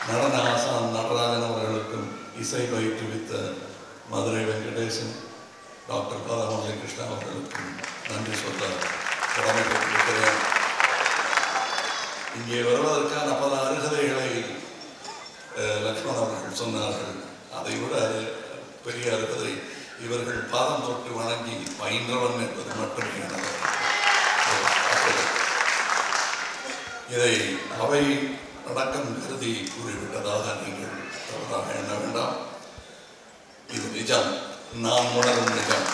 நடன ஆசான் நடராஜன் அவர்களுக்கும் இசை பயிற்றுவித்த மதுரை வெங்கடேசன் டாக்டர் பாலமுரளி கிருஷ்ணா அவர்களுக்கும் நன்றி சொல்ல கடமைப்பட்டிருக்கிறேன். இங்கே வருவதற்கான பல அருகதைகளை லக்ஷ்மண் அவர்கள் சொன்னார்கள். அதை விட பெரிய அருகதை இவர்கள் பாதம் தொட்டு வணங்கி பயின்றவன் என்பது மட்டுமே இதை அவை அடக்கம் கருதி கூறிவிட்டதாக நீங்கள் தவறாக எண்ண வேண்டாம். இது நிஜம், நான் உணரும் நிஜம்.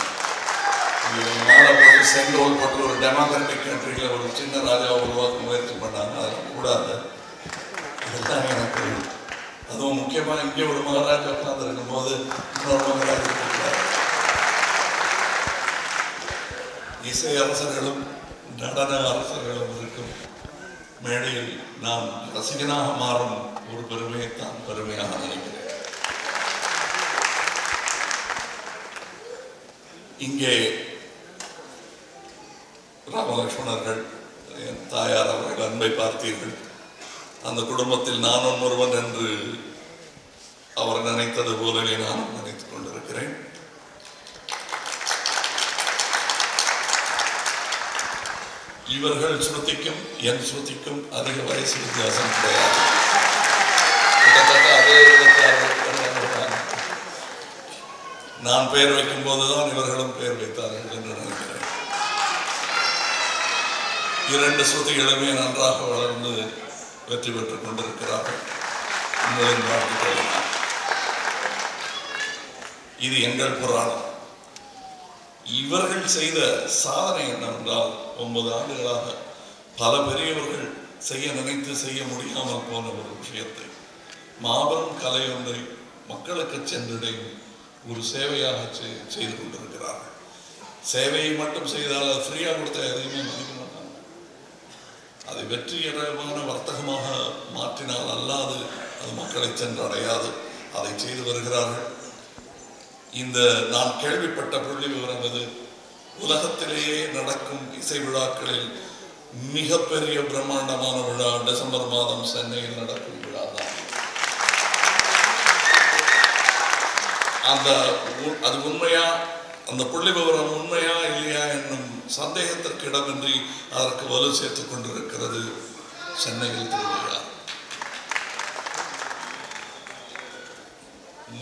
போட்டு செங்கோல் போட்டு ஒரு டெமோக்ராட்டிக் கண்ட்ரியில் ஒரு சின்ன ராஜாவை உருவாக்க முயற்சி பண்ணாங்க. அதெல்லாம் கூடாது. இதெல்லாம் எனக்கு அதுவும் முக்கியமாக இங்கே ஒரு மகாராஜா உட்கார்ந்து இருக்கும்போது இன்னொரு மகாராஜா இருக்கிறார். இசை அரசர்களும் நடன அரசர்களும் இருக்கும் மேடையில் நான் ரசிகனாக மாறும் ஒரு பெருமையை தான் பெருமையாக நினைக்கிறேன். இங்கே ராமலட்சுமணர்கள் என் தாயார் அவர்கள் அன்பை பார்த்தீர்கள். அந்த குடும்பத்தில் நானும் ஒருவன் என்று அவர் நினைத்தது போலவே நானும் நினைத்துக் கொண்டிருக்கிறேன். இவர்கள் ஸ்ருதிக்கும் என் ஸ்ருதிக்கும் அதிக வயசு வித்தியாசம் கிடையாது. கிட்டத்தட்ட அதே நான் பெயர் வைக்கும் போதுதான் இவர்களும் பெயர் வைத்தார்கள் என்று நினைக்கிறேன். இரண்டு ஸ்ருதிகளுமே நன்றாக வளர்ந்து வெற்றி பெற்றுக் கொண்டிருக்கிறார்கள். உங்களின் வாழ்த்துக்கள். இது எங்கள் புராணம். இவர்கள் செய்த சாதனை என்னவென்றால் 9 ஆண்டுகளாக பல பெரியவர்கள் செய்ய நினைத்து செய்ய முடியாமல் போன ஒரு விஷயத்தை மாபெரும் கலை ஒன்றை மக்களுக்கு சென்றடையும் ஒரு சேவையாக செய்து கொண்டிருக்கிறார்கள். சேவையை மட்டும் செய்தால் அது ஃப்ரீயாக கொடுத்த எதையுமே மதிக்க மாட்டாங்க. அதை வெற்றிகரமான வர்த்தகமாக மாற்றினால் அல்லாது அது மக்களை சென்றடையாது. அதை செய்து வருகிறார்கள். இந்த நான் கேள்விப்பட்ட புள்ளி விவரம் இது உலகத்திலேயே நடக்கும் இசை விழாக்களில் மிகப்பெரிய பிரம்மாண்டமான விழா டிசம்பர் மாதம் சென்னையில் நடக்கும் விழா தான். அது உண்மையா, அந்த புள்ளி விவரம் உண்மையா இல்லையா என்னும் சந்தேகத்திற்கு இடமின்றி அதற்கு வலு சேர்த்துக் கொண்டிருக்கிறது சென்னையில் திருவிழா.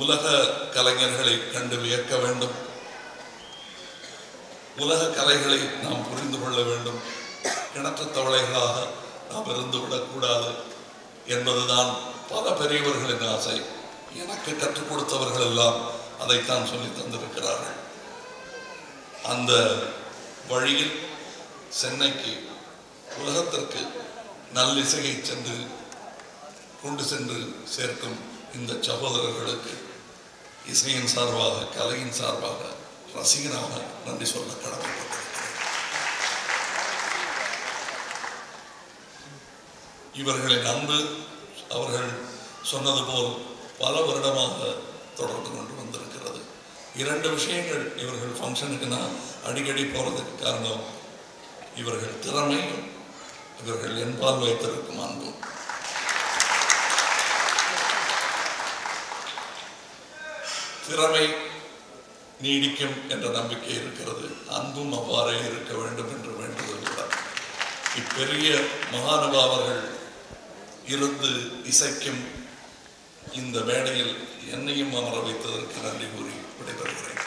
உலக கலைஞர்களை கண்டு வியக்க வேண்டும். உலக கலைகளை நாம் புரிந்து கொள்ள வேண்டும். கிணற்று தவளைகளாக நாம் இருந்துவிடக்கூடாது என்பதுதான் பல பெரியவர்களின் ஆசை. எனக்கு கற்றுக் கொடுத்தவர்கள் எல்லாம் அதைத்தான் சொல்லி தந்திருக்கிறார்கள். அந்த வழியில் சென்னைக்கு உலகத்திற்கு நல்லிசையை கொண்டு சென்று சேர்க்கும் இந்த சகோதரர்களுக்கு இசையின் சார்பாக, கலையின் சார்பாக, ரசிகனாக நன்றி சொல்ல கடமைப்பட்டிருக்கிறேன். இவர்களின் அன்பு அவர்கள் சொன்னது போல் பல வருடமாக தொடர்ந்து கொண்டு வந்திருக்கிறது. 2 விஷயங்கள் இவர்கள் ஃபங்க்ஷனுக்கு நான் அடிக்கடி போறதுக்கு காரணம் இவர்கள் திறமையும் இவர்கள் என்பால் வைத்திருக்கும் அன்பும். திறமை நீடிக்கும் என்ற நம்பிக்கை இருக்கிறது. அன்பும் அவ்வாறே இருக்க வேண்டும் என்று வேண்டுதல். இப்பெரிய மகானுபாவர்கள் இருந்து இசைக்கும் இந்த மேடையில் என்னையும் அமர வைத்ததற்கு நன்றி கூறி விடைபெறுகிறேன்.